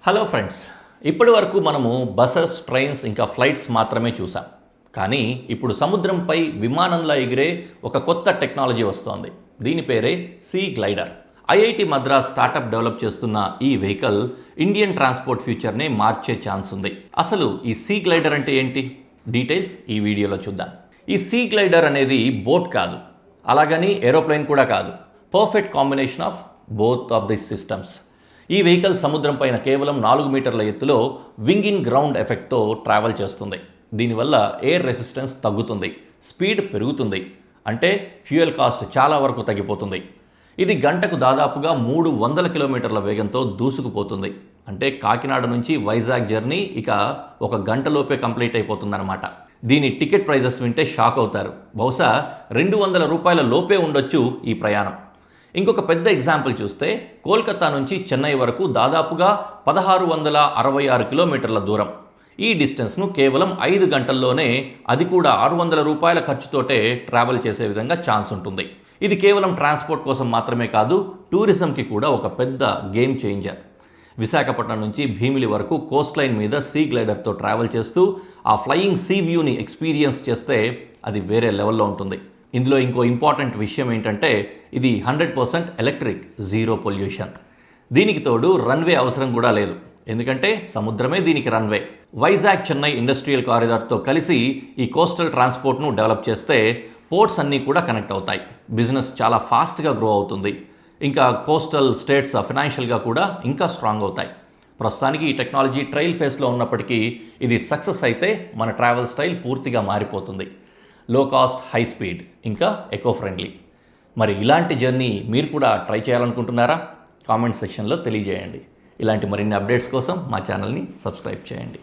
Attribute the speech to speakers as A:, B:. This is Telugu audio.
A: హలో ఫ్రెండ్స్, ఇప్పటి వరకు మనము బసెస్, ట్రైన్స్ ఇంకా ఫ్లైట్స్ మాత్రమే చూసాం. కానీ ఇప్పుడు సముద్రంపై విమానంలా ఎగిరే ఒక కొత్త టెక్నాలజీ వస్తోంది. దీని పేరే sea glider. IIT Madras startup develop చేస్తున్న ఈ వెహికల్ ఇండియన్ ట్రాన్స్పోర్ట్ ఫ్యూచర్ని మార్చే ఛాన్స్ ఉంది. అసలు ఈ సీ గ్లైడర్ అంటే ఏంటి? డీటెయిల్స్ ఈ వీడియోలో చూద్దాం. ఈ సీ గ్లైడర్ అనేది బోట్ కాదు, అలాగని ఏరోప్లేన్ కూడా కాదు. Perfect combination of both of this systems. ఈ వెహికల్ సముద్రం పైన కేవలం 4 మీటర్ల ఎత్తులో వింగ్ ఇన్ గ్రౌండ్ ఎఫెక్ట్తో ట్రావెల్ చేస్తుంది. దీనివల్ల ఎయిర్ రెసిస్టెన్స్ తగ్గుతుంది, స్పీడ్ పెరుగుతుంది, అంటే ఫ్యూయల్ కాస్ట్ చాలా వరకు తగ్గిపోతుంది. ఇది గంటకు దాదాపుగా 300 కిలోమీటర్ల వేగంతో దూసుకుపోతుంది. అంటే కాకినాడ నుంచి వైజాగ్ జర్నీ ఇక 1 గంటలోపే కంప్లీట్ అయిపోతుందన్నమాట. దీని టికెట్ ప్రైజెస్ వింటే షాక్ అవుతారు. బహుశా 200 రూపాయల లోపే ఉండొచ్చు ఈ ప్రయాణం. ఇంకొక పెద్ద ఎగ్జాంపుల్ చూస్తే కోల్కతా నుంచి చెన్నై వరకు దాదాపుగా 1666 కిలోమీటర్ల దూరం. ఈ డిస్టెన్స్ను కేవలం 5 గంటల్లోనే, అది కూడా 600 రూపాయల ఖర్చుతోటే ట్రావెల్ చేసే విధంగా ఛాన్స్ ఉంటుంది. ఇది కేవలం ట్రాన్స్పోర్ట్ కోసం మాత్రమే కాదు, టూరిజంకి కూడా ఒక పెద్ద గేమ్ చేంజర్. విశాఖపట్నం నుంచి భీమిలి వరకు కోస్ట్ లైన్ మీద సీ గ్లైడర్తో ట్రావెల్ చేస్తూ ఆ ఫ్లయింగ్ సీ వ్యూని ఎక్స్పీరియన్స్ చేస్తే అది వేరే లెవెల్లో ఉంటుంది. ఇందులో ఇంకో ఇంపార్టెంట్ విషయం ఏంటంటే ఇది 100% ఎలక్ట్రిక్, జీరో పొల్యూషన్. దీనికి తోడు రన్వే అవసరం కూడా లేదు, ఎందుకంటే సముద్రమే దీనికి రన్వే. వైజాగ్ చెన్నై ఇండస్ట్రియల్ కారిడార్తో కలిసి ఈ కోస్టల్ ట్రాన్స్పోర్ట్ను డెవలప్ చేస్తే పోర్ట్స్ అన్నీ కూడా కనెక్ట్ అవుతాయి. బిజినెస్ చాలా ఫాస్ట్గా గ్రో అవుతుంది. ఇంకా కోస్టల్ స్టేట్స్ ఫైనాన్షియల్గా కూడా ఇంకా స్ట్రాంగ్ అవుతాయి. ప్రస్తుతానికి ఈ టెక్నాలజీ ట్రయల్ ఫేస్లో ఉన్నప్పటికీ ఇది సక్సెస్ అయితే మన ట్రావెల్ స్టైల్ పూర్తిగా మారిపోతుంది. లో కాస్ట్, హై స్పీడ్, ఇంకా ఎకో ఫ్రెండ్లీ. మరి ఇలాంటి జర్నీ మీరు కూడా ట్రై చేయాలనుకుంటున్నారా? కామెంట్ సెక్షన్లో తెలియజేయండి. ఇలాంటి మరిన్ని అప్డేట్స్ కోసం మా ఛానల్ని సబ్స్క్రైబ్ చేయండి.